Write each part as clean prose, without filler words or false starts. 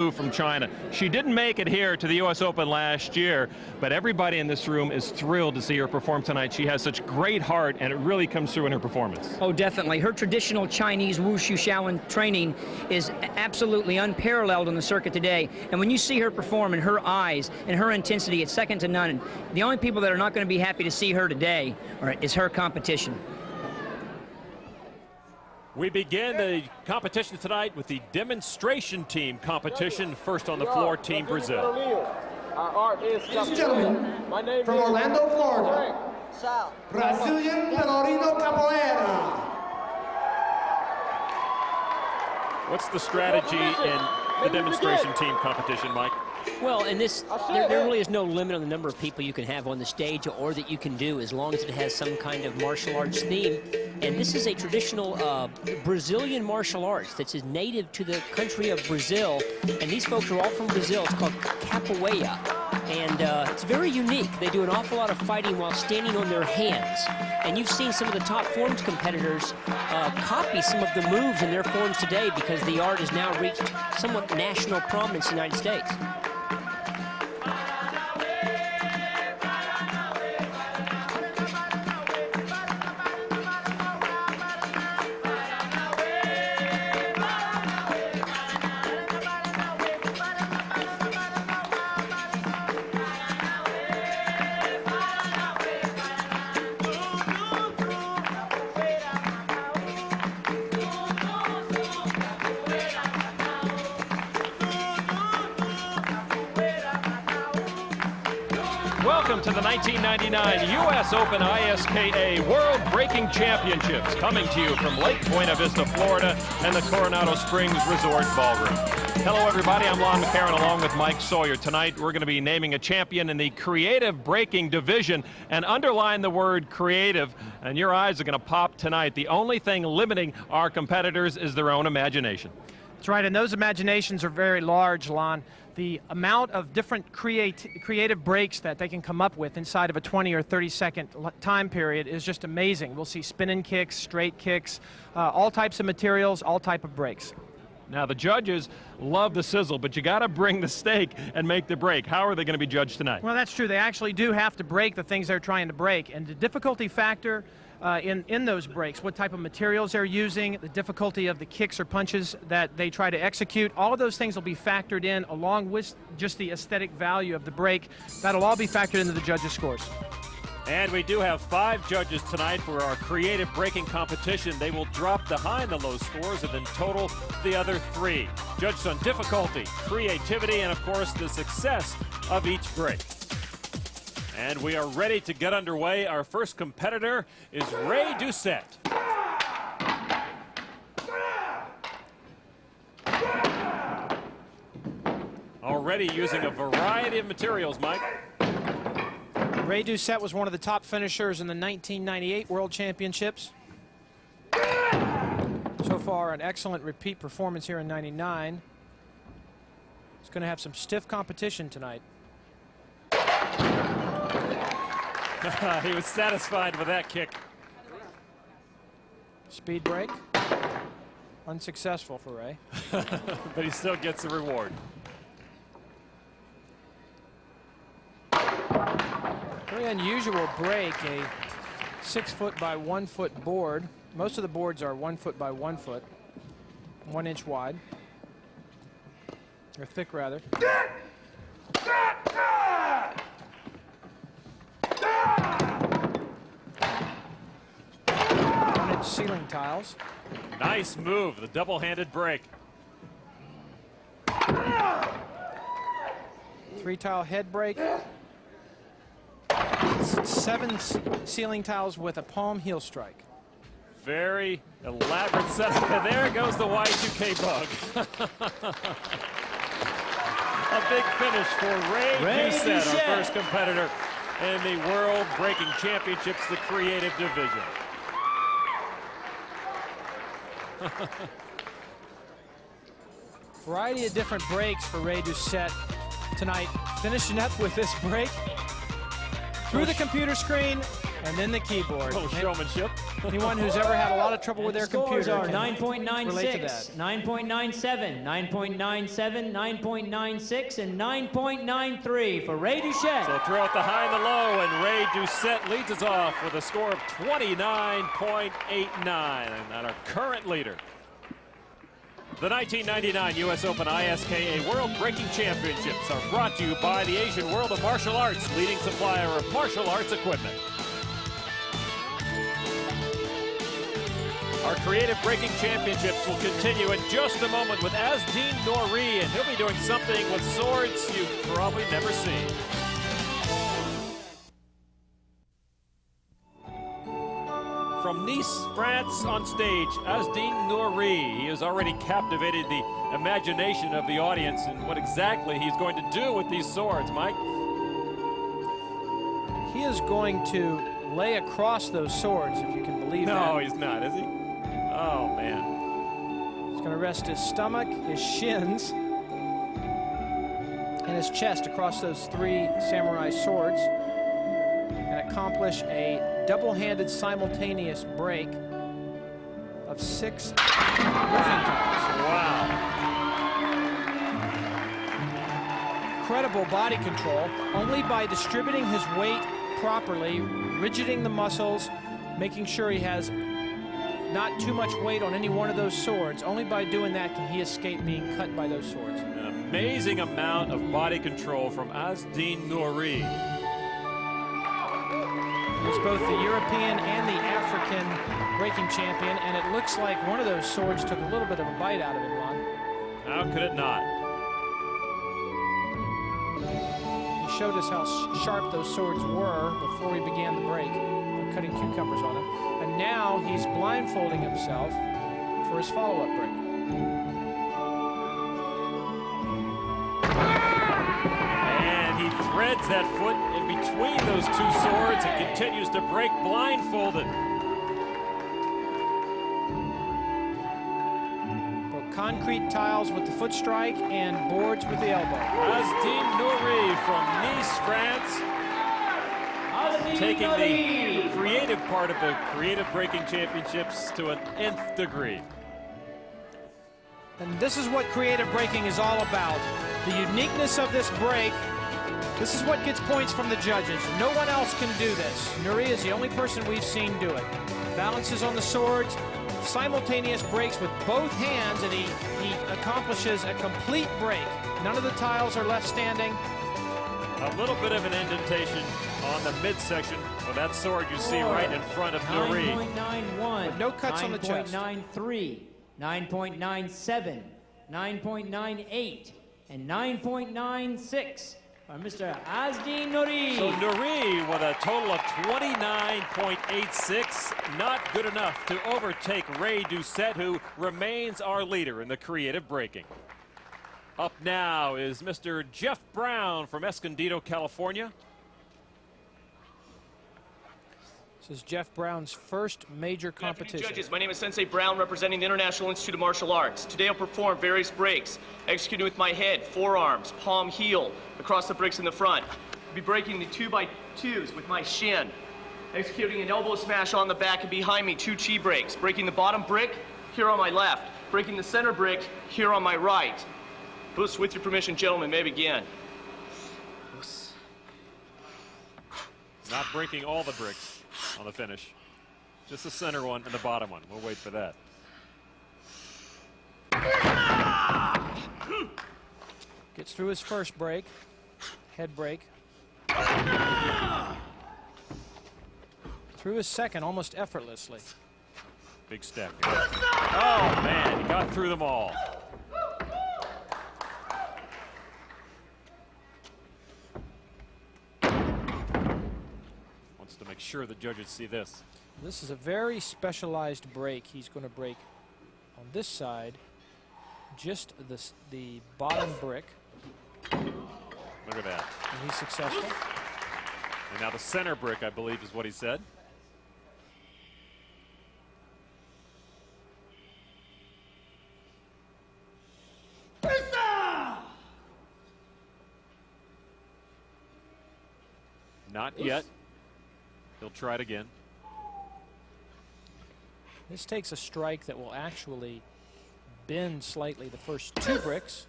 Liu from China. She didn't make it here to the U.S. Open last year, but everybody in this room is thrilled to see her perform tonight. She has such great heart, and it really comes through in her performance. Oh, definitely. Her traditional Chinese Wushu Shaolin training is absolutely unparalleled on the circuit today. And when you see her perform in her eyes and her intensity, it's second to none. The only people that are not going to be happy to see her today is her competition. We begin the competition tonight with the demonstration team competition. First on the floor, Team Brazil. Our art is Ladies and gentlemen, my name from is Orlando, Florida, Sal. Brazilian Ballerino Capoeira. What's the strategy in the demonstration team competition, Mike? Well, in this, there really is no limit on the number of people you can have on the stage or that you can do, as long as it has some kind of martial arts theme. And this is a traditional Brazilian martial arts that's native to the country of Brazil. And these folks are all from Brazil. It's called capoeira. And it's very unique. They do an awful lot of fighting while standing on their hands. And you've seen some of the top forms competitors copy some of the moves in their forms today, because the art has now reached somewhat national prominence in the United States. Welcome to the 1999 U.S. Open ISKA World Breaking Championships, coming to you from Lake Buena Vista, Florida, and the Coronado Springs Resort Ballroom. Hello, everybody. I'm Lon McCarron, along with Mike Sawyer. Tonight, we're going to be naming a champion in the creative breaking division, and underline the word creative, and your eyes are going to pop tonight. The only thing limiting our competitors is their own imagination. That's right, and those imaginations are very large, Lon. The amount of different creative breaks that they can come up with inside of a 20 or 30-second time period is just amazing. We'll see spinning kicks, straight kicks, all types of materials, all type of breaks. Now, the judges love the sizzle, but you got to bring the steak and make the break. How are they going to be judged tonight? Well, that's true. They actually do have to break the things they're trying to break, and the difficulty factor in those breaks, what type of materials they're using, the difficulty of the kicks or punches that they try to execute, all of those things will be factored in, along with just the aesthetic value of the break. That'll all be factored into the judges' scores. And we do have 5 judges tonight for our creative breaking competition. They will drop the high and the low scores and then total the other 3. Judged on difficulty, creativity, and of course the success of each break. And we are ready to get underway. Our first competitor is Ray Doucette. Already using a variety of materials, Mike. Ray Doucette was one of the top finishers in the 1998 World Championships. So far, an excellent repeat performance here in '99. He's going to have some stiff competition tonight. He was satisfied with that kick. Speed break. Unsuccessful for Ray. But he still gets the reward. Very unusual break, a 6 foot by 1 foot board. Most of the boards are 1 foot by 1 foot, 1 inch wide, or thick rather. 1 inch ceiling tiles. Nice move, the double-handed break. 3 tile head break. 7 ceiling tiles with a palm heel strike. Very elaborate setup, and there goes the Y2K bug. A big finish for Ray Doucette, our first competitor in the World Breaking Championships, the creative division. Variety of different breaks for Ray Doucette tonight. Finishing up with this break through the computer screen, and then the keyboard. A little showmanship. Anyone who's ever had a lot of trouble with their Scores computer are can 9.96, relate to that. 9.97, 9.97, 9.96, and 9.93 for Ray Duchette. So throw out the high and the low, and Ray Doucette leads us off with a score of 29.89, and our current leader. The 1999 U.S. Open ISKA World Breaking Championships are brought to you by the Asian World of Martial Arts, leading supplier of martial arts equipment. Our Creative Breaking Championships will continue in just a moment with Asdeen Nouri, and he'll be doing something with swords you've probably never seen. From Nice, France, on stage, Asdeen Nouri. He has already captivated the imagination of the audience and what exactly he's going to do with these swords, Mike. He is going to lay across those swords, if you can believe that. No, he's not, is he? Oh, man. He's going to rest his stomach, his shins, and his chest across those three samurai swords and accomplish a double-handed simultaneous break of 6 roofing tiles. Wow. Incredible body control, only by distributing his weight properly, rigiding the muscles, making sure he has not too much weight on any one of those swords. Only by doing that can he escape being cut by those swords. An amazing amount of body control from Asdeen Nouri. He's both the European and the African breaking champion, and it looks like one of those swords took a little bit of a bite out of him, Ron. How could it not? He showed us how sharp those swords were before we began the break, by cutting cucumbers on them. And now he's blindfolding himself for his follow-up break. And he threads that foot in between those two swords and continues to break blindfolded. Both concrete tiles with the foot strike and boards with the elbow. Asdeen Nouri from Nice, France, taking the creative part of the Creative Breaking Championships to an nth degree. And this is what creative breaking is all about. The uniqueness of this break. This is what gets points from the judges. No one else can do this. Nouri is the only person we've seen do it. Balances on the swords, simultaneous breaks with both hands, and he accomplishes a complete break. None of the tiles are left standing. A little bit of an indentation on the midsection of that sword you see right in front of Nouri. 9.91, But no cuts on the chest. 9.93, 9.97, 9.98, and 9.96 by Mr. Asdeen Nouri. So Nouri with a total of 29.86, not good enough to overtake Ray Doucette, who remains our leader in the creative breaking. Up now is Mr. Jeff Brown from Escondido, California. This is Jeff Brown's first major Good afternoon, competition. judges. My name is Sensei Brown, representing the International Institute of Martial Arts. Today I'll perform various breaks, executing with my head, forearms, palm, heel, across the bricks in the front. I'll be breaking the 2x2s with my shin, executing an elbow smash on the back and behind me, 2 chi breaks, breaking the bottom brick here on my left, breaking the center brick here on my right. With your permission, gentlemen, may begin. Not breaking all the bricks on the finish. Just the center one and the bottom one. We'll wait for that. Gets through his first break, head break. Through his second almost effortlessly. Big step. Oh, man, he got through them all. Wants to make sure the judges see this. This is a very specialized break. He's going to break on this side, just the bottom brick. Look at that. And he's successful. And now the center brick, I believe, is what he said. Not yet. He'll try it again. This takes a strike that will actually bend slightly the first 2 bricks.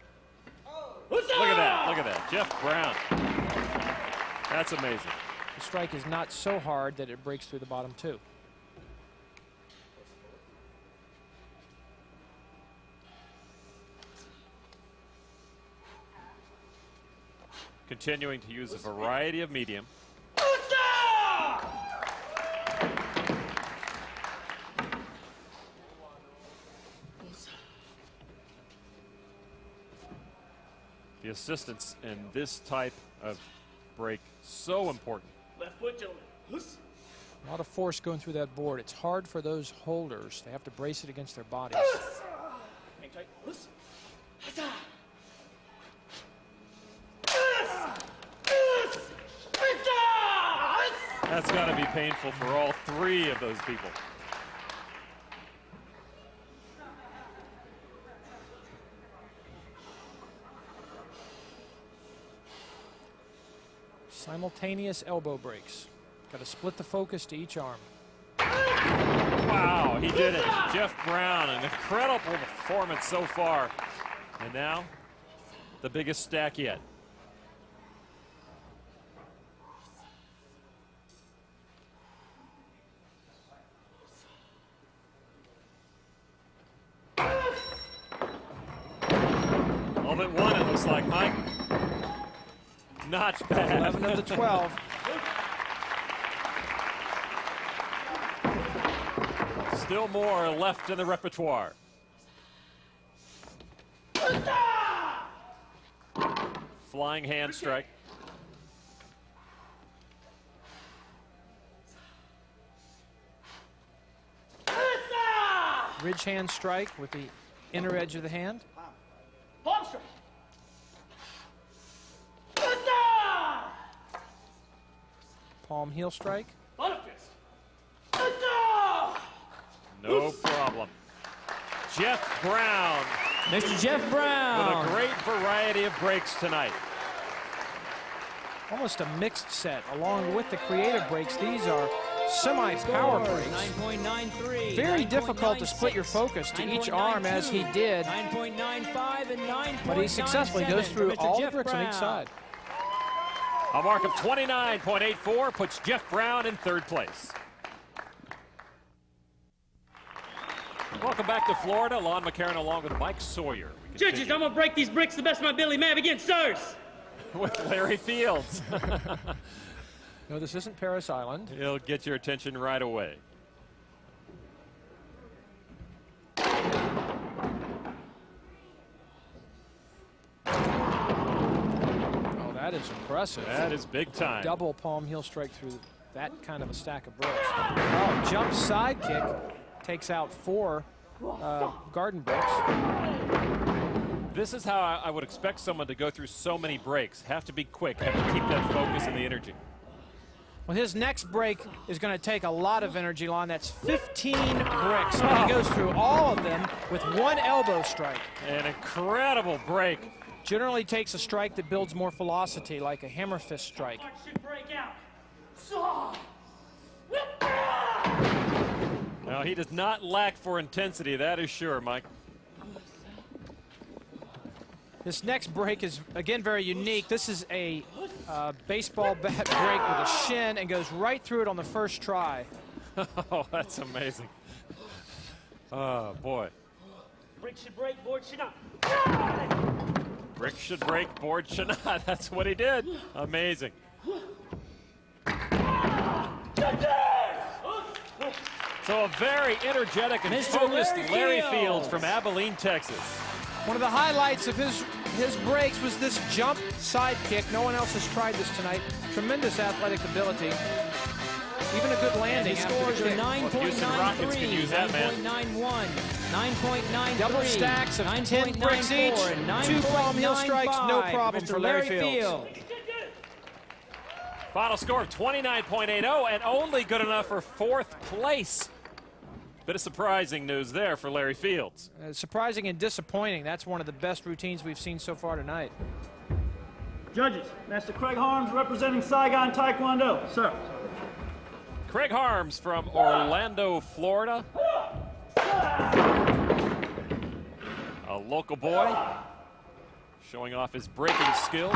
Look at that. Look at that. Jeff Brown. That's amazing. The strike is not so hard that it breaks through the bottom 2. Continuing to use a variety of medium. The assistance in this type of break, so important. Left foot, gentlemen. A lot of force going through that board. It's hard for those holders. They have to brace it against their bodies. Hang tight. That's got to be painful for all 3 of those people. Simultaneous elbow breaks. Got to split the focus to each arm. Wow, he did it. Jeff Brown, an incredible performance so far. And now, the biggest stack yet. All but one, it looks like, Mike. Not bad. 11 of the 12. Still more left in the repertoire. Flying hand strike. Ridge hand strike with the inner edge of the hand. Palm strike. Palm heel strike. Bottom fist. No problem. Jeff Brown Mr. Jeff with Brown. a great variety of breaks tonight. Almost a mixed set along with the creative breaks. These are semi-power breaks. 9.93. Very difficult to split your focus to each arm as he did. 9.95 and 9.97. But he successfully goes through all the Jeff bricks on each Brown. side. A mark of 29.84 puts Jeff Brown in 3rd place. Welcome back to Florida. Lon McCarron along with Mike Sawyer. We Judges, continue I'm gonna break these bricks the best of my ability. May I begin, sirs? with Larry Fields. No, this isn't Paris Island. He'll get your attention right away. Oh, that is impressive. That is big time. Double palm heel strike through that kind of a stack of bricks. Oh, jump side kick takes out 4 garden bricks. This is how I would expect someone to go through so many breaks. Have to be quick, have to keep that focus and the energy. Well, his next break is going to take a lot of energy, Lon. That's 15 bricks. And he goes through all of them with 1 elbow strike. An incredible break. Generally takes a strike that builds more velocity, like a hammer fist strike. Should break out. Now, he does not lack for intensity, that is sure, Mike. This next break is, again, very unique. This is a baseball bat break with a shin and goes right through it on the first try. Oh, that's amazing. Oh, boy. Brick should break, board should not. Brick should break, board should not. That's what he did. Amazing. So a very energetic and Mr. focused Larry Larry Fields. Fields from Abilene, Texas. One of the highlights of his breaks was this jump side kick. No one else has tried this tonight. Tremendous athletic ability. Even a good landing. His after the scores are kick. 9.93, Houston Rockets could use that, man. 9.91, 9.93, Double stacks of 10 bricks each. 2 palm heel strikes, no problem for Larry Fields. Final score of 29.80 and only good enough for 4th place. Bit of surprising news there for Larry Fields. Surprising and disappointing. That's one of the best routines we've seen so far tonight. Judges, Master Craig Harms representing Saigon Taekwondo. Sir. Craig Harms from Orlando, Florida. A local boy showing off his breaking skills.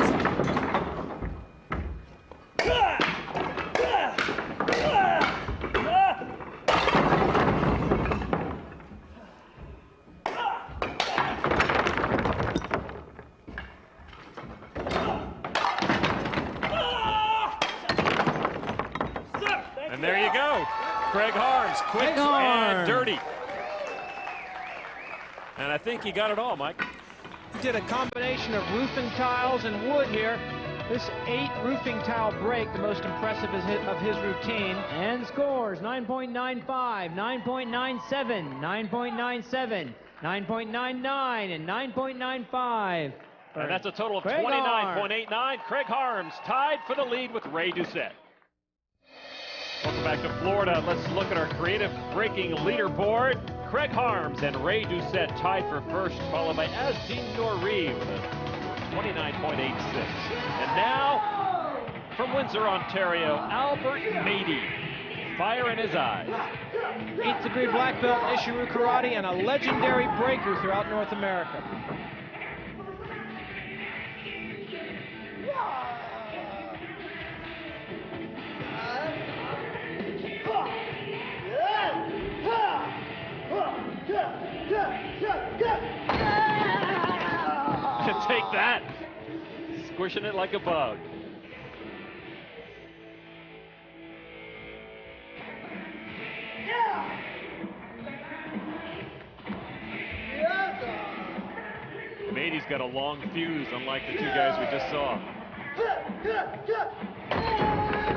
And there you go. Craig Harms, quick and dirty. And I think he got it all, Mike. He did a combination of roofing tiles and wood here. This 8 roofing tile break, the most impressive of his routine. And scores 9.95, 9.97, 9.97, 9.99, and 9.95. And that's a total of Craig 29.89. Craig Harms tied for the lead with Ray Doucette. Welcome back to Florida. Let's look at our creative breaking leaderboard. Craig Harms and Ray Doucette tied for first, followed by Asdin Reeves with a 29.86. And now, from Windsor, Ontario, Albert Mady. Fire in his eyes. 8th degree black belt in Ishiru Karate and a legendary breaker throughout North America. Take that. Squishing it like a bug. Mady's got a long fuse, unlike the two guys we just saw.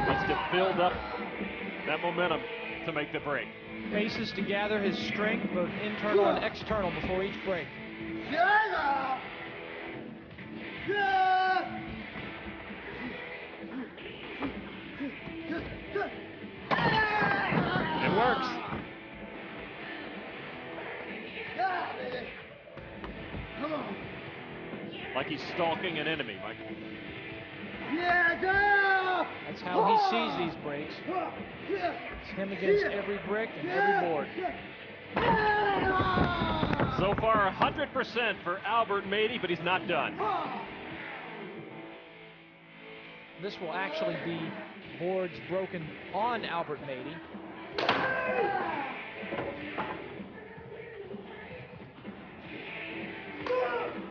Wants to build up that momentum to make the break. Paces to gather his strength, both internal and external, before each break. It works. Like he's stalking an enemy, Mike. That's how he sees these breaks. It's him against every brick and every board. So far, 100% for Albert Mady, but he's not done. This will actually be boards broken on Albert Mady.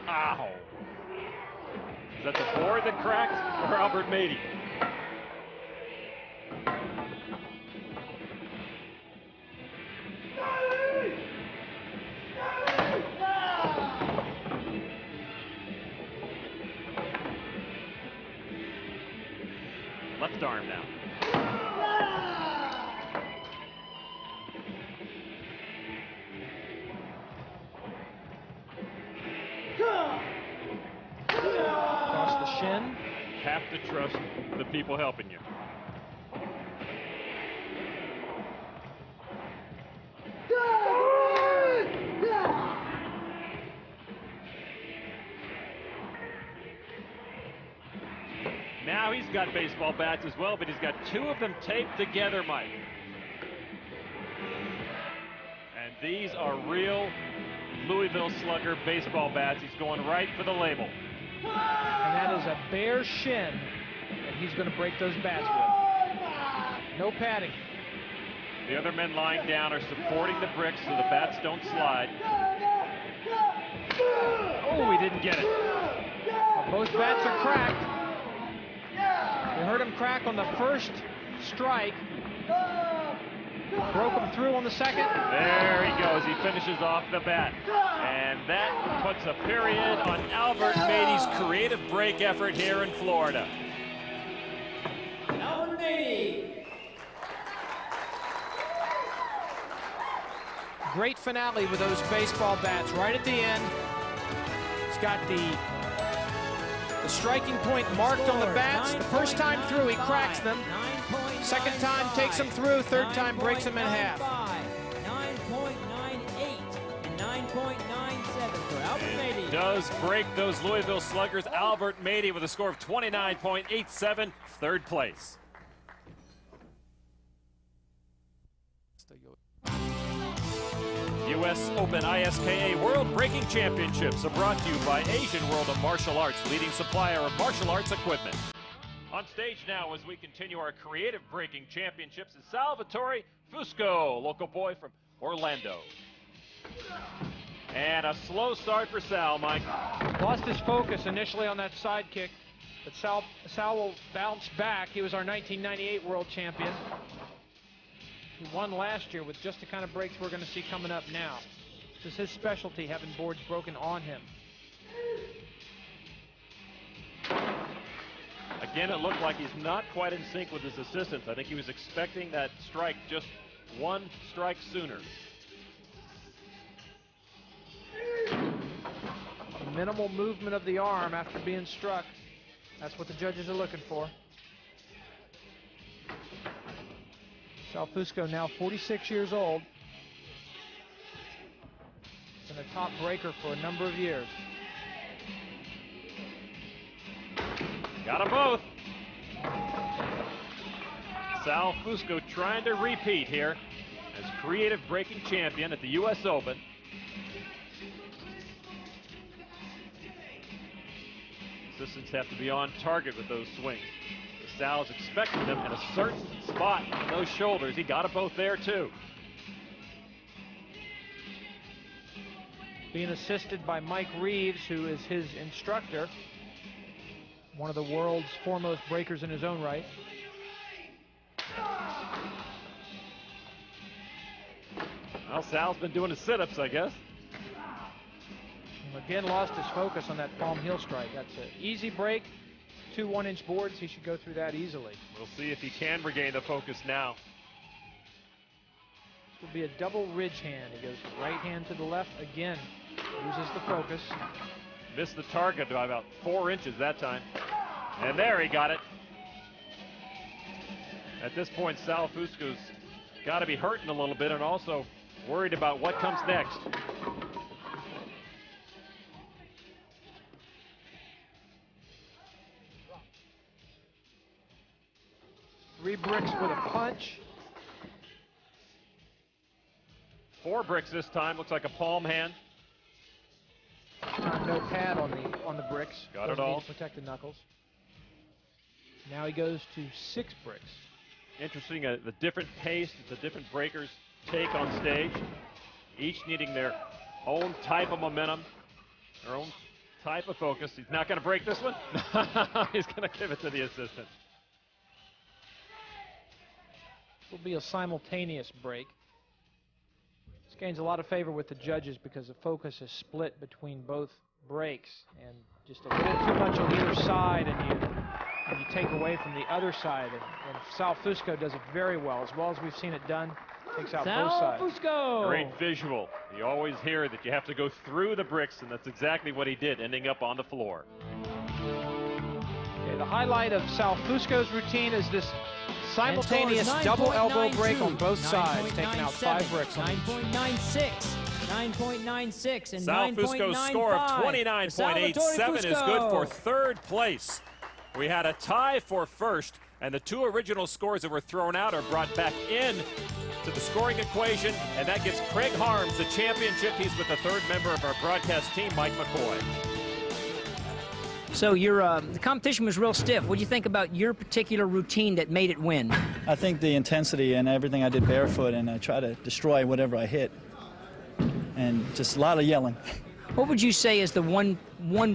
Ow. Is that the board that cracked or Albert Mady? Left arm now. Across the shin. Have to trust the people helping you. Now he's got baseball bats as well, but he's got 2 of them taped together, Mike. And these are real Louisville Slugger baseball bats. He's going right for the label. And that is a bare shin that he's going to break those bats with. No padding. The other men lying down are supporting the bricks so the bats don't slide. Oh, he didn't get it. Well, both bats are cracked. We heard him crack on the first strike. Broke him through on the second. There he goes. He finishes off the bat. And that puts a period on Albert Mady's creative break effort here in Florida. Albert Mady. Great finale with those baseball bats right at the end. He's got the striking point marked on the bats. The first time through, he cracks them. Second time takes them through. Third time breaks them in half. 9.98 and 9.97 for Albert Mady. Does break those Louisville Sluggers. Albert Mady with a score of 29.87, third place. U.S. Open ISKA World Breaking Championships are brought to you by Asian World of Martial Arts, leading supplier of martial arts equipment. On stage now as we continue our creative breaking championships is Sal Fusco, local boy from Orlando. And a slow start for Sal, Mike. Lost his focus initially on that side kick, but Sal will bounce back. He was our 1998 world champion. He won last year with just the kind of breaks we're going to see coming up now. This is his specialty, having boards broken on him. Again, it looked like he's not quite in sync with his assistants. I think he was expecting that strike just one strike sooner. Minimal movement of the arm after being struck. That's what the judges are looking for. Sal Fusco, now 46 years old. Been a top breaker for a number of years. Got them both. Sal Fusco trying to repeat here as creative breaking champion at the U.S. Open. Assistants have to be on target with those swings. Sal's expecting them in a certain spot on those shoulders. He got them both there too. Being assisted by Mike Reeves, who is his instructor. One of the world's foremost breakers in his own right. Well, Sal's been doing his sit-ups, I guess. Again, lost his focus on that palm heel strike. That's an easy break. 2 1-inch boards. He should go through that easily. We'll see if he can regain the focus now. This will be a double ridge hand. He goes right hand to the left again. Loses the focus. Missed the target by about 4 inches that time. And there he got it. At this point, Sal Fusco's got to be hurting a little bit and also worried about what comes next. 3 bricks with a punch. 4 bricks this time. Looks like a palm hand. No pad on the bricks. Got Doesn't it all. need to protect the knuckles. Now he goes to 6 bricks. Interesting, the different pace that the different breakers take on stage, each needing their own type of momentum, their own type of focus. He's not going to break this one. He's going to give it to the assistant. This will be a simultaneous break. This gains a lot of favor with the judges because the focus is split between both breaks, and just a little too much on either side, and you take away from the other side. And Sal Fusco does it very well as we've seen it done. Takes out both sides. Fusco. Great visual. You always hear that you have to go through the bricks, and that's exactly what he did, ending up on the floor. Okay, the highlight of Sal Fusco's routine is this simultaneous double elbow break on both sides, taking out 5 bricks. 9.96, 9.96, and Sal Fusco's score of 29.87 is good for 3rd place. We had a tie for 1st, and the 2 original scores that were thrown out are brought back in to the scoring equation, and that gives Craig Harms the championship. He's with the 3rd member of our broadcast team, Mike McCoy. So the competition was real stiff. What do you think about your particular routine that made it win? I think the intensity and everything I did barefoot, and I try to destroy whatever I hit. And just a lot of yelling. What would you say is the one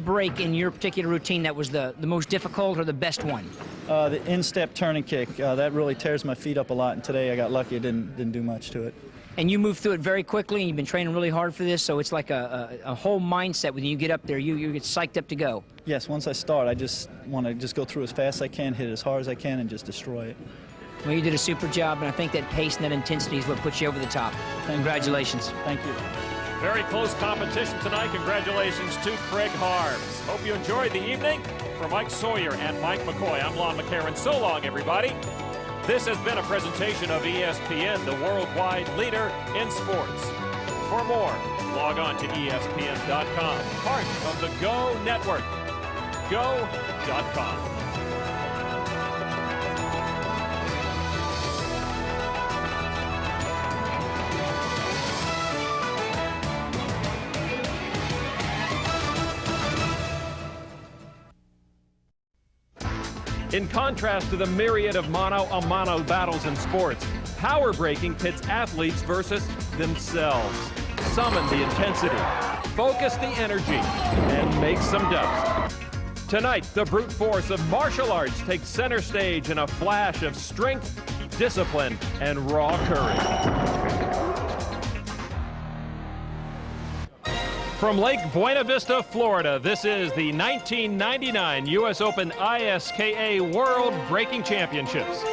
break in your particular routine that was the most difficult or the best one? The instep turning kick, that really tears my feet up a lot, and today I got lucky. It didn't do much to it. And you move through it very quickly, and you've been training really hard for this, so it's like a whole mindset when you get up there. You get psyched up to go. Yes, once I start, I just want to just go through as fast as I can, hit it as hard as I can, and just destroy it. Well, you did a super job, and I think that pace and that intensity is what puts you over the top. Congratulations. Thank you. Very close competition tonight. Congratulations to Craig Harms. Hope you enjoyed the evening. For Mike Sawyer and Mike McCoy, I'm Lon McCarron. So long, everybody. This has been a presentation of ESPN, the worldwide leader in sports. For more, log on to ESPN.com, part of the Go Network. Go.com. In contrast to the myriad of mano-a-mano battles in sports, power breaking pits athletes versus themselves. Summon the intensity, focus the energy, and make some dust. Tonight, the brute force of martial arts takes center stage in a flash of strength, discipline, and raw courage. From Lake Buena Vista, Florida, this is the 1999 U.S. Open ISKA World Breaking Championships.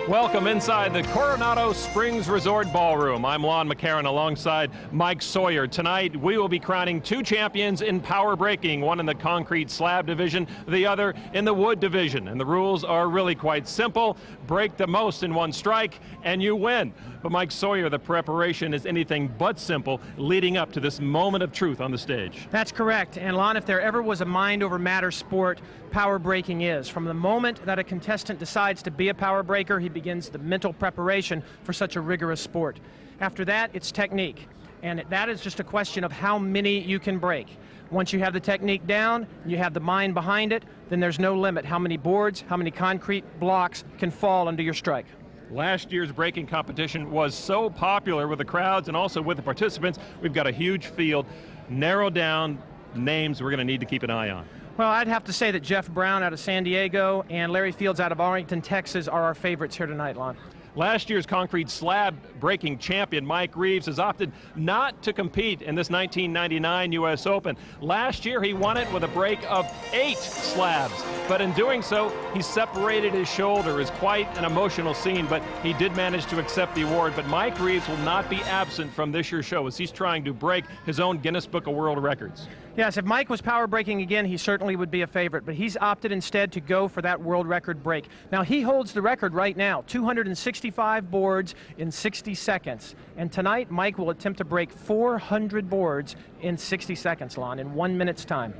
Welcome inside the Coronado Springs Resort Ballroom. I'm Lon McCarron alongside Mike Sawyer. Tonight, we will be crowning two champions in power breaking, one in the concrete slab division, the other in the wood division. And the rules are really quite simple. Break the most in one strike, and you win. But Mike Sawyer, the preparation is anything but simple leading up to this moment of truth on the stage. That's correct. And Lon, if there ever was a mind over matter sport, power breaking is. From the moment that a contestant decides to be a power breaker, he begins the mental preparation for such a rigorous sport. After that, it's technique. And that is just a question of how many you can break. Once you have the technique down, you have the mind behind it, then there's no limit how many boards, how many concrete blocks can fall under your strike. Last year's breaking competition was so popular with the crowds and also with the participants. We've got a huge field, narrow down names we're going to need to keep an eye on. Well, I'd have to say that Jeff Brown out of San Diego and Larry Fields out of Arlington, Texas are our favorites here tonight, Lon. Last year's concrete slab breaking champion Mike Reeves has opted not to compete in this 1999 U.S. Open. Last year he won it with a break of 8 slabs, but in doing so he separated his shoulder. It was quite an emotional scene, but he did manage to accept the award. But Mike Reeves will not be absent from this year's show as he's trying to break his own Guinness Book of World Records. Yes, if Mike was power breaking again, he certainly would be a favorite, but he's opted instead to go for that world record break. Now, he holds the record right now, 265 boards in 60 seconds. And tonight, Mike will attempt to break 400 boards in 60 seconds, Lon, in 1 minute's time.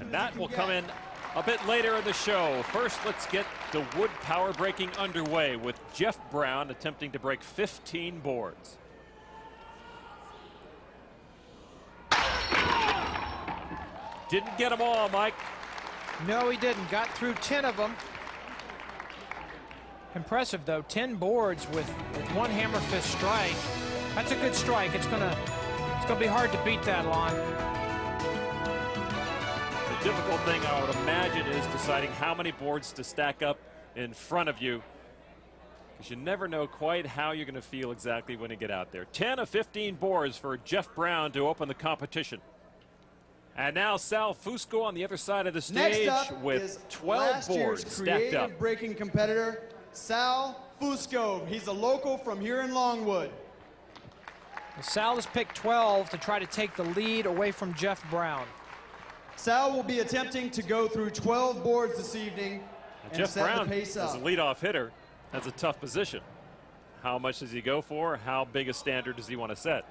And that will come in a bit later in the show. First, let's get the wood power breaking underway with Jeff Brown attempting to break 15 boards. Didn't get them all, Mike. No, he didn't. Got through 10 of them. Impressive, though. 10 boards with one hammer fist strike. That's a good strike. It's gonna be hard to beat that, Lon. The difficult thing, I would imagine, is deciding how many boards to stack up in front of you, because you never know quite how you're going to feel exactly when you get out there. 10 of 15 boards for Jeff Brown to open the competition. And now Sal Fusco on the other side of the stage with 12 boards stacked up. Breaking competitor Sal Fusco. He's a local from here in Longwood. Sal has picked 12 to try to take the lead away from Jeff Brown. Sal will be attempting to go through 12 boards this evening and Jeff set Brown, the pace up. as a leadoff hitter, has a tough position. How much does he go for? How big a standard does he want to set?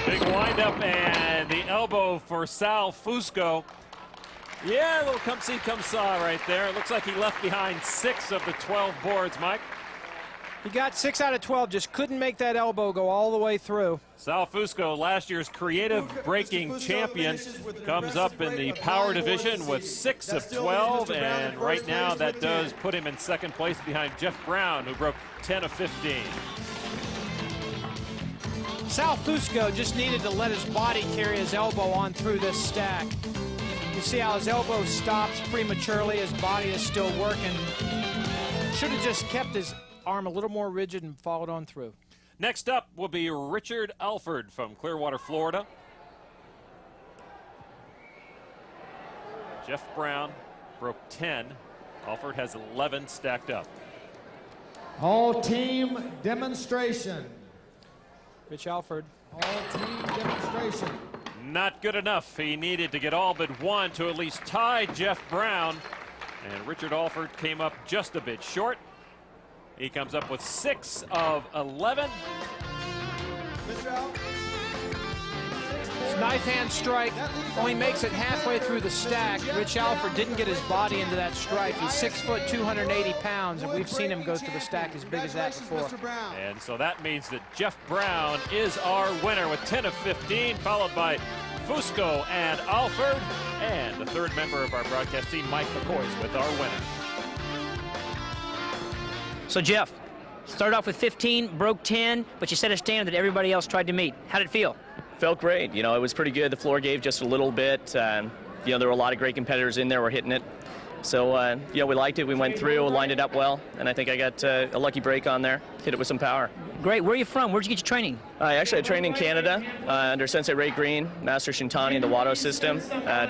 Big windup and the elbow for Sal Fusco. Yeah, a little come see, come saw right there. It looks like he left behind 6 of the 12 boards, Mike. He got 6 out of 12, just couldn't make that elbow go all the way through. Sal Fusco, last year's creative breaking champion, comes up in the power division with 6 of 12, and right now that does put him in second place behind Jeff Brown, who broke 10 of 15. Sal Fusco just needed to let his body carry his elbow on through this stack. You see how his elbow stops prematurely, his body is still working. Should have just kept his arm a little more rigid and followed on through. Next up will be Richard Alford from Clearwater, Florida. Jeff Brown broke 10. Alford has 11 stacked up. All team demonstration. Rich Alford. All team demonstration. Not good enough. He needed to get all but 1 to at least tie Jeff Brown. And Richard Alford came up just a bit short. He comes up with 6 of 11. Knife hand strike only makes it halfway through the stack. Rich Alford didn't get his body into that strike. He's 6 foot, 280 pounds, and we've seen him go through the stack as big as that before. And so that means that Jeff Brown is our winner with 10 of 15, followed by Fusco and Alford, and the third member of our broadcast team, Mike McCoy's, with our winner. So Jeff, started off with 15, broke 10, but you set a standard that everybody else tried to meet. How did it feel? Felt great. You know, it was pretty good. The floor gave just a little bit. You know, there were a lot of great competitors in there. We're hitting it. So, you know, we liked it. We went through, lined it up well, and I think I got a lucky break on there. Hit it with some power. Great. Where are you from? Where'd you get your training? Actually, I trained in Canada under Sensei Ray Green, Master Shintani in the Wado system.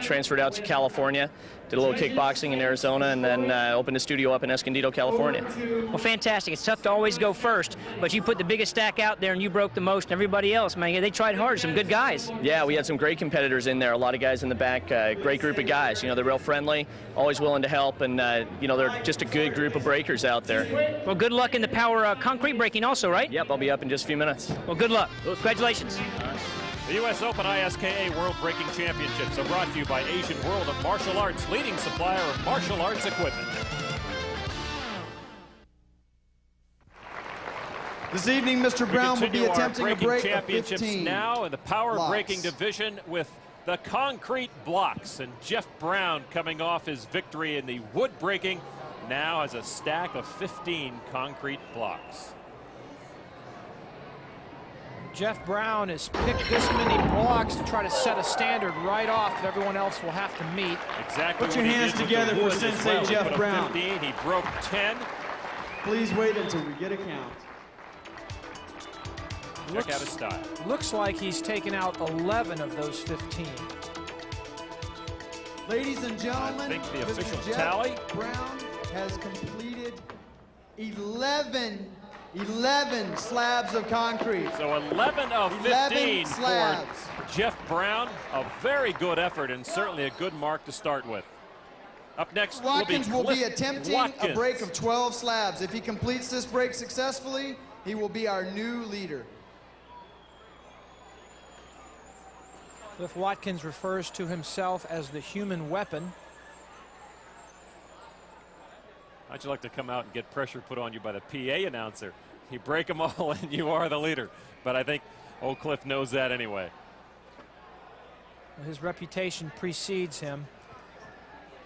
Transferred out to California, did a little kickboxing in Arizona, and then opened a studio up in Escondido, California. Well, fantastic. It's tough to always go first, but you put the biggest stack out there and you broke the most, and everybody else, man, they tried hard. Some good guys. Yeah, we had some great competitors in there. A lot of guys in the back. Great group of guys. You know, they're real friendly, always willing to help, and you know, they're just a good group of breakers out there. Well, good luck in the power concrete breaking also, right? Yep, I'll be up in just a few minutes. Well, good luck. Congratulations. The U.S. Open ISKA World Breaking Championships are brought to you by Asian World of Martial Arts, leading supplier of martial arts equipment. This evening, Mr. Brown will be attempting a break of 15 now in the power blocks. breaking division with the concrete blocks. And Jeff Brown, coming off his victory in the wood breaking, now has a stack of 15 concrete blocks. Jeff Brown has picked this many blocks to try to set a standard right off that everyone else will have to meet. Exactly. Put your hands together for Sensei Jeff Brown. 15, he broke 10. Please wait until we get a count. Check out his style. Looks like he's taken out 11 of those 15. Ladies and gentlemen, I think the Mr. official Jeff tally. Brown has completed 11 slabs of concrete. So 11 of 15 slabs. for Jeff Brown. A very good effort and certainly a good mark to start with. Up next Watkins will be Cliff attempting Watkins. a break of 12 slabs. If he completes this break successfully, he will be our new leader. Cliff Watkins refers to himself as the human weapon. How'd you like to come out and get pressure put on you by the PA announcer? You break them all and you are the leader. But I think old Cliff knows that anyway. His reputation precedes him.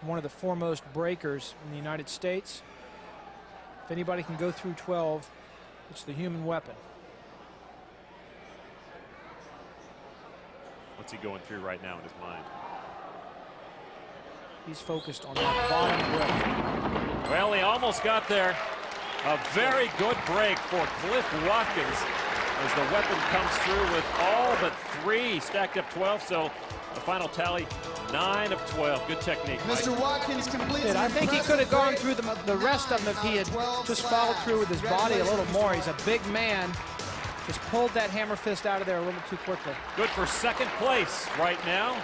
One of the foremost breakers in the United States. If anybody can go through 12, it's the human weapon. What's he going through right now in his mind? He's focused on that bottom break. Well, he almost got there. A very good break for Cliff Watkins as the weapon comes through with all but 3. Stacked up 12, so the final tally, 9 of 12. Good technique, Mike. Mr. Watkins completes. I think he could have gone through the rest of them if he had just followed through with his body a little more. He's a big man. Just pulled that hammer fist out of there a little too quickly. Good for second place right now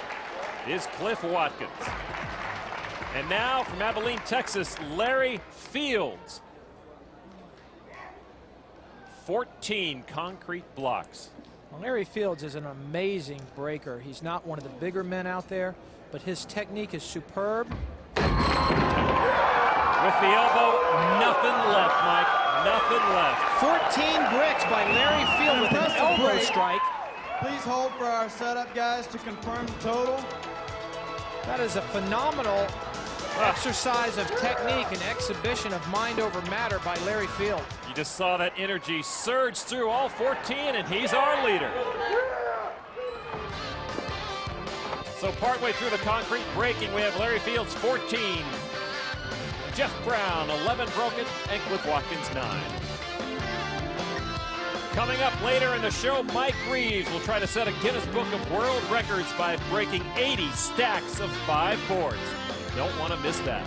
is Cliff Watkins. And now from Abilene, Texas, Larry Fields. 14 concrete blocks. Well, Larry Fields is an amazing breaker. He's not one of the bigger men out there, but his technique is superb. With the elbow, nothing left, Mike. Nothing left. 14 bricks by Larry Field with an elbow strike. Please hold for our setup guys to confirm the total. That is a phenomenal exercise of technique and exhibition of mind over matter by Larry Field. You just saw that energy surge through all 14, and he's our leader. So partway through the concrete breaking, we have Larry Fields 14, Jeff Brown 11 broken, and Cliff Watkins 9. Coming up later in the show, Mike Reeves will try to set a Guinness Book of World Records by breaking 80 stacks of 5 boards. Don't want to miss that.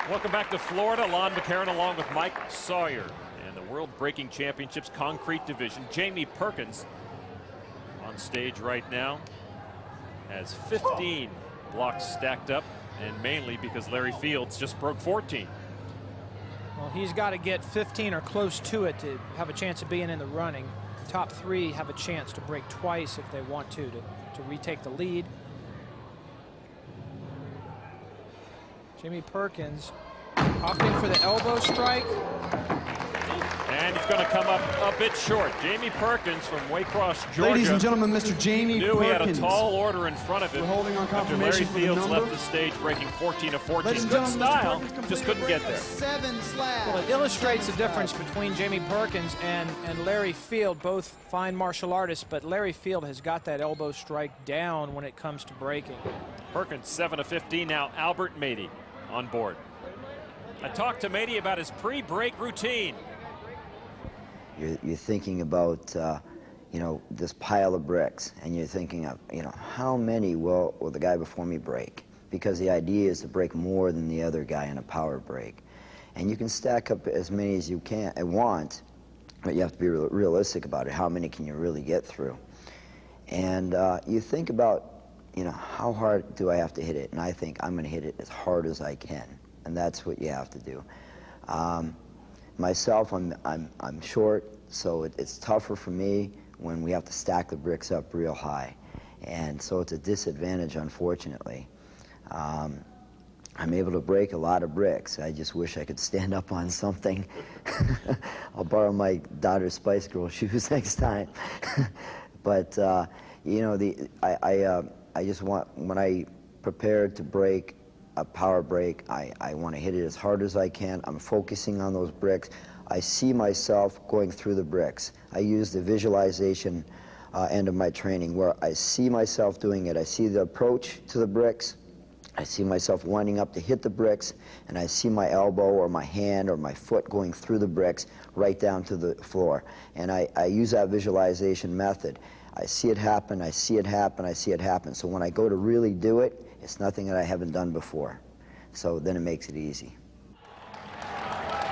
Welcome back to Florida. Lon McCarron along with Mike Sawyer. And the World Breaking Championships Concrete Division. Jamie Perkins on stage right now has 15 blocks stacked up, and mainly because Larry Fields just broke 14. Well, he's got to get 15 or close to it to have a chance of being in the running. The top 3 have a chance to break twice if they want to retake the lead. Jamie Perkins opting for the elbow strike. And he's going to come up a bit short. Jamie Perkins from Waycross, Georgia. Ladies and gentlemen, Mr. Jamie knew Perkins. he had a tall order in front of him. We're holding on after Larry confirmation for the Fields number. left the stage, breaking 14 of 14. Ladies and Good gentlemen, Mr. style, Perkins just completed couldn't a get break there. of 7 slabs. Well, it illustrates the difference between Jamie Perkins and Larry Field, both fine martial artists, but Larry Field has got that elbow strike down when it comes to breaking. Perkins 7 of 15 now. Albert Mady on board. I talked to Mady about his pre-break routine. You're thinking about, you know, this pile of bricks, and you're thinking of, you know, how many will the guy before me break? Because the idea is to break more than the other guy in a power break. And you can stack up as many as you can and want, but you have to be realistic about it. How many can you really get through? And you think about, you know, how hard do I have to hit it? And I think I'm going to hit it as hard as I can, and that's what you have to do. Myself, I'm short, so it's tougher for me when we have to stack the bricks up real high, and so it's a disadvantage, unfortunately. I'm able to break a lot of bricks. I just wish I could stand up on something. I'll borrow my daughter's Spice Girl shoes next time. But you know, I just want, when I prepare to break a power break, I want to hit it as hard as I can. I'm focusing on those bricks. I see myself going through the bricks. I use the visualization end of my training where I see myself doing it. I see the approach to the bricks. I see myself winding up to hit the bricks, and I see my elbow or my hand or my foot going through the bricks right down to the floor. And I use that visualization method. I see it happen, I see it happen, I see it happen. So when I go to really do it, it's nothing that I haven't done before. So then it makes it easy.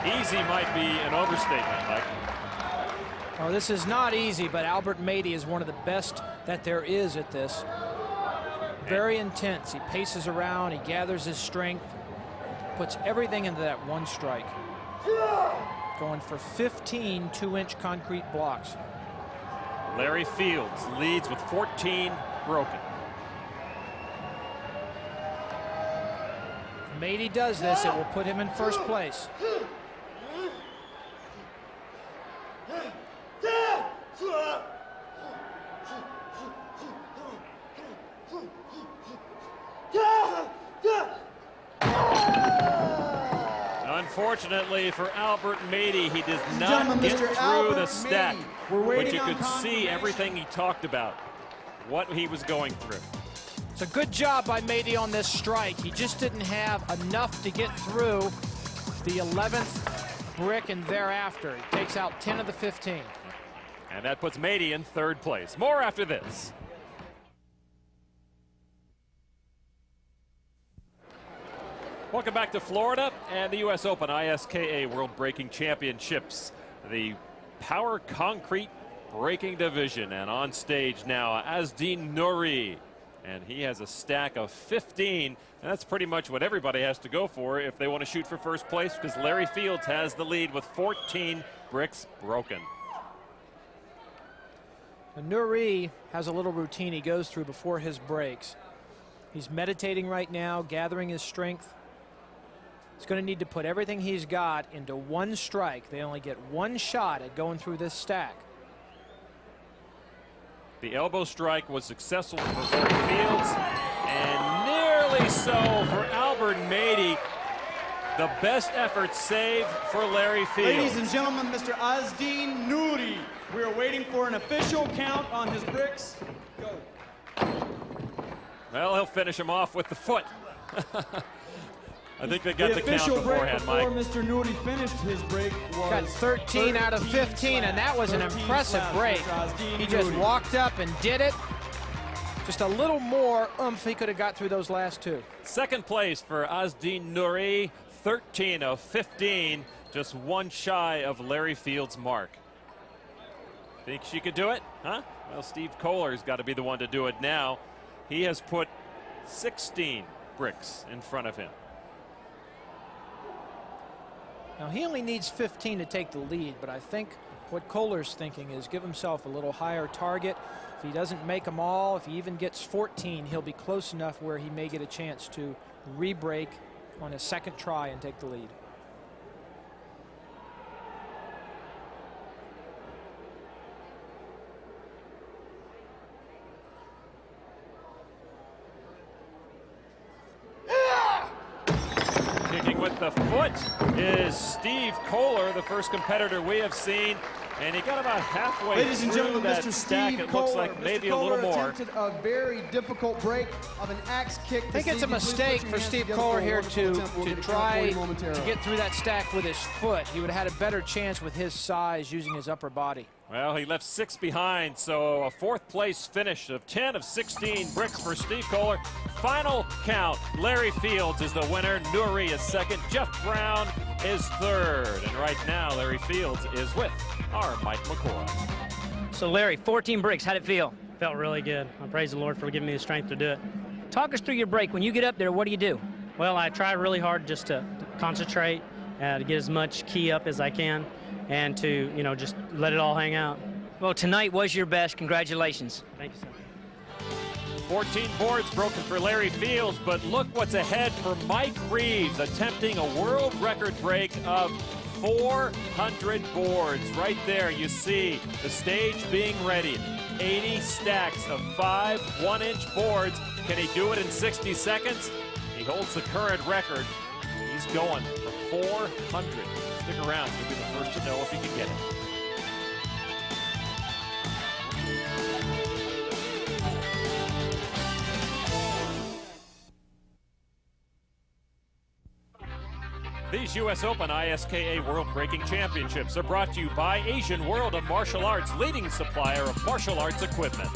Easy might be an overstatement, Mike. Oh, this is not easy, but Albert Mady is one of the best that there is at this. Very intense. He paces around, he gathers his strength, puts everything into that one strike. Going for 15 2-inch concrete blocks. Larry Fields leads with 14 broken. If Mady does this, it will put him in first place. Unfortunately for Albert Mady, he does not get through the stack. But you could see everything he talked about, what he was going through. It's a good job by Mady on this strike. He just didn't have enough to get through the 11th brick and thereafter. He takes out 10 of the 15. And that puts Mady in third place. More after this. Welcome back to Florida and the U.S. Open ISKA World Breaking Championships, the power concrete breaking division. And on stage now, Azdin Nouri. And he has a stack of 15. And that's pretty much what everybody has to go for if they want to shoot for first place, because Larry Fields has the lead with 14 bricks broken. Nouri has a little routine he goes through before his breaks. He's meditating right now, gathering his strength. He's going to need to put everything he's got into one strike. They only get one shot at going through this stack. The elbow strike was successful for Larry Fields, and nearly so for Albert Mady. The best effort saved for Larry Fields. Ladies and gentlemen, Mr. Azdin Nouri. We are waiting for an official count on his bricks. Go. Well, he'll finish him off with the foot. I think they got the count beforehand, Mike. Mr. Nouri finished his break was got 13 out of 15, and that was an impressive break. He just walked up and did it. Just a little more oomph, he could have got through those last two. Second place for Azdin Nouri, 13 of 15, just one shy of Larry Fields' mark. Think she could do it? Huh? Well, Steve Kohler's got to be the one to do it now. He has put 16 bricks in front of him. Now, he only needs 15 to take the lead, but I think what Kohler's thinking is give himself a little higher target. If he doesn't make them all, if he even gets 14, he'll be close enough where he may get a chance to re-break on his second try and take the lead. Kicking with the foot is Steve Kohler, the first competitor we have seen. And he got about halfway Ladies and through gentlemen, that Mr. stack. Steve It looks Kohler. like maybe Mr. a little Kohler more. attempted a very difficult break of an axe kick. I think it's a mistake for Steve Kohler here to try to get through that stack with his foot. He would have had a better chance with his size using his upper body. Well, he left 6 behind, so a 4th place finish of 10 of 16 bricks for Steve Kohler. Final count, Larry Fields is the winner, Nuri is second, Jeff Brown is third. And right now, Larry Fields is with our Mike McCoy. So Larry, 14 bricks, how'd it feel? Felt really good. I praise the Lord for giving me the strength to do it. Talk us through your break. When you get up there, what do? Well, I try really hard just to concentrate, to get as much key up as I can, and to, you know, just let it all hang out. Well, tonight was your best. Congratulations. Thank you, sir. 14 boards broken for Larry Fields, but look what's ahead for Mike Reeves, attempting a world record break of 400 boards. Right there, you see the stage being ready. 80 stacks of 5 1-inch boards. Can he do it in 60 seconds? He holds the current record. He's going for 400. Stick around. You'll be the first to know if he can get it. These U.S. Open ISKA World Breaking Championships are brought to you by Asian World of Martial Arts, leading supplier of martial arts equipment.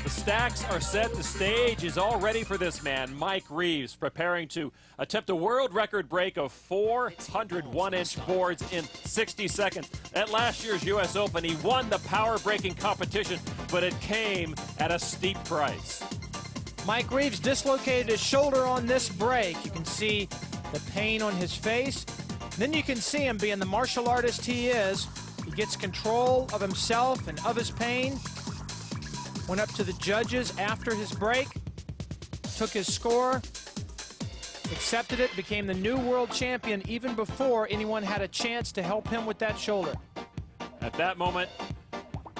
The stacks are set. The stage is all ready for this man, Mike Reeves, preparing to attempt a world record break of 400 1-inch boards in 60 seconds. At last year's U.S. Open, he won the power breaking competition, but it came at a steep price. Mike Reeves dislocated his shoulder on this break. You can see the pain on his face. Then you can see him being the martial artist he is. He gets control of himself and of his pain. Went up to the judges after his break, took his score, accepted it, became the new world champion even before anyone had a chance to help him with that shoulder. At that moment,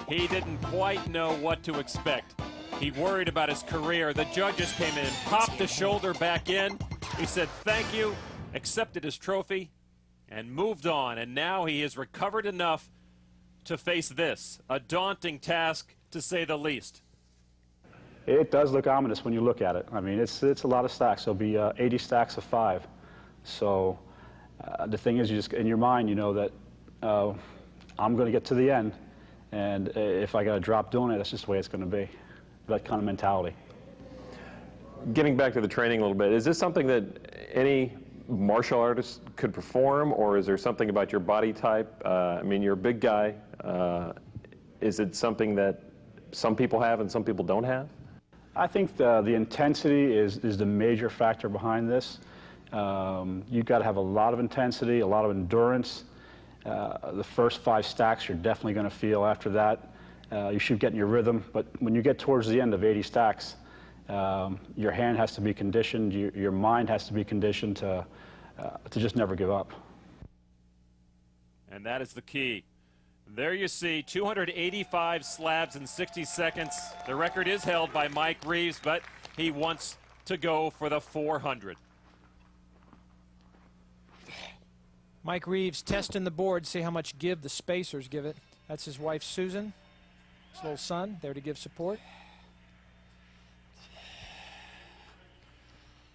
he didn't quite know what to expect. He worried about his career. The judges came in, popped the shoulder back in. He said thank you, accepted his trophy, and moved on. And now he has recovered enough to face this, a daunting task to say the least. It does look ominous when you look at it. I mean, it's a lot of stacks. There'll be 80 stacks of 5. So the thing is, you just in your mind, you know that I'm going to get to the end, and if I got to drop doing it, that's just the way it's going to be. That kind of mentality. Getting back to the training a little bit, is this something that any martial artist could perform, or is there something about your body type? I mean, you're a big guy. Is it something that some people have and some people don't have? I think the intensity is the major factor behind this. You've got to have a lot of intensity, a lot of endurance. The first 5 stacks you're definitely going to feel. After that, you should get in your rhythm, but when you get towards the end of 80 stacks, your hand has to be conditioned, your mind has to be conditioned to just never give up. And that is the key. There you see 285 slabs in 60 seconds. The record is held by Mike Reeves, but he wants to go for the 400. Mike Reeves testing the board, see how much give the spacers give it. That's his wife, Susan. His little son there to give support.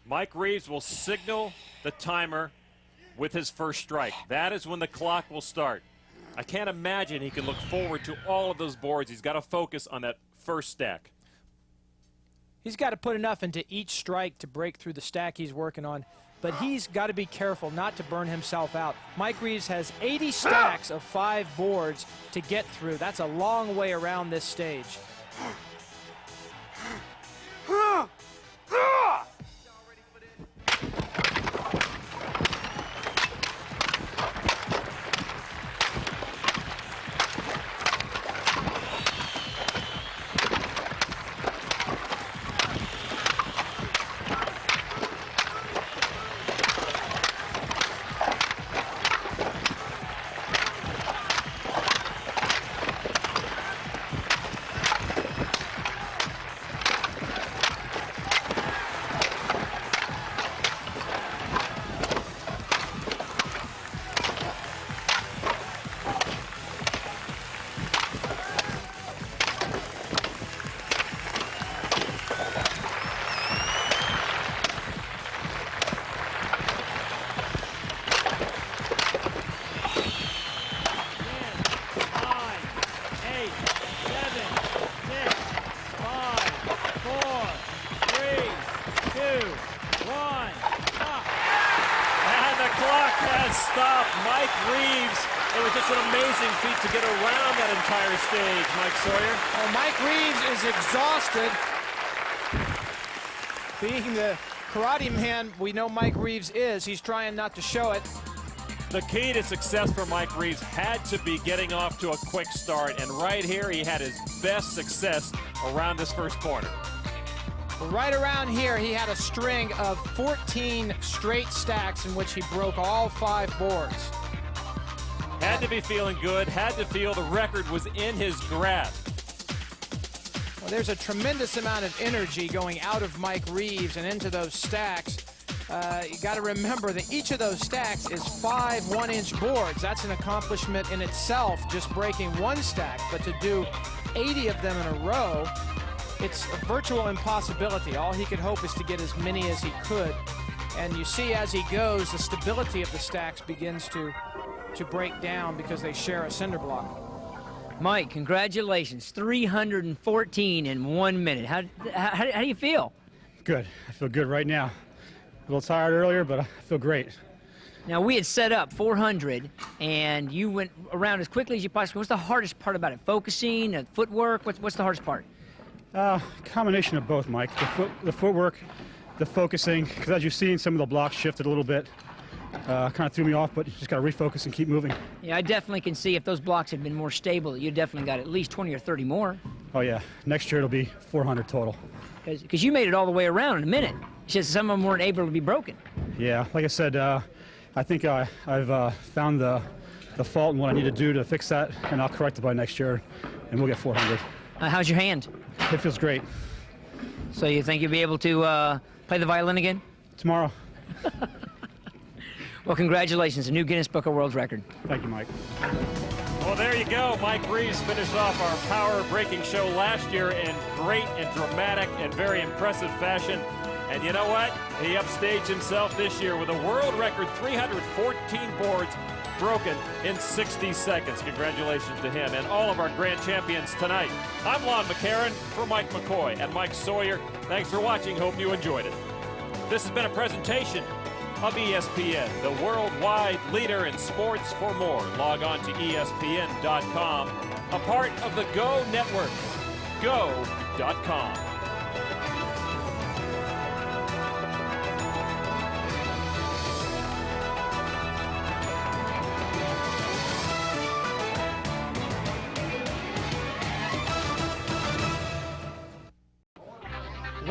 Mike Reeves will signal the timer with his first strike. That is when the clock will start. I can't imagine he can look forward to all of those boards. He's got to focus on that first stack. He's got to put enough into each strike to break through the stack he's working on, but he's got to be careful not to burn himself out. Mike Reeves has 80 stacks of 5 boards to get through. That's a long way around this stage. stop. Mike Reeves. It was just an amazing feat to get around that entire stage, Mike Sawyer. Well, Mike Reeves is exhausted. Being the karate man we know Mike Reeves is, he's trying not to show it. The key to success for Mike Reeves had to be getting off to a quick start, and right here he had his best success around this first corner. Right around here, he had a string of 14 straight stacks in which he broke all 5 boards. Had to be feeling good, had to feel the record was in his grasp. Well, there's a tremendous amount of energy going out of Mike Reeves and into those stacks. You got to remember that each of those stacks is 5 1-inch boards. That's an accomplishment in itself, just breaking one stack. But to do 80 of them in a row, it's a virtual impossibility. All he could hope is to get as many as he could. And you see as he goes, the stability of the stacks begins to break down because they share a cinder block. Mike, congratulations. 314 in 1 minute. How do you feel? Good. I feel good right now. A little tired earlier, but I feel great. Now, we had set up 400, and you went around as quickly as you possibly could. What's the hardest part about it? Focusing, footwork? What's the hardest part? Combination of both, Mike. The footwork, the focusing, because as you've seen, some of the blocks shifted a little bit. Kind of threw me off, but you just got to refocus and keep moving. Yeah, I definitely can see if those blocks had been more stable, you definitely got at least 20 or 30 more. Oh, yeah. Next year it'll be 400 total. Because you made it all the way around in a minute. It's just some of them weren't able to be broken. Yeah, like I said, I think I've found the fault and what I need to do to fix that, and I'll correct it by next year, and we'll get 400. How's your hand? It feels great. So you think you'll be able to play the violin again? Tomorrow. Well, congratulations, a new Guinness Book of World Record. Thank you, Mike. Well, there you go. Mike Reeves finished off our power breaking show last year in great and dramatic and very impressive fashion. And you know what? He upstaged himself this year with a world record 314 boards broken in 60 seconds. Congratulations to him and all of our grand champions tonight. I'm Lon McCarron for Mike McCoy and Mike Sawyer. Thanks for watching. Hope you enjoyed it. This has been a presentation of ESPN, the worldwide leader in sports. For more, log on to ESPN.com, a part of the Go Network. Go.com.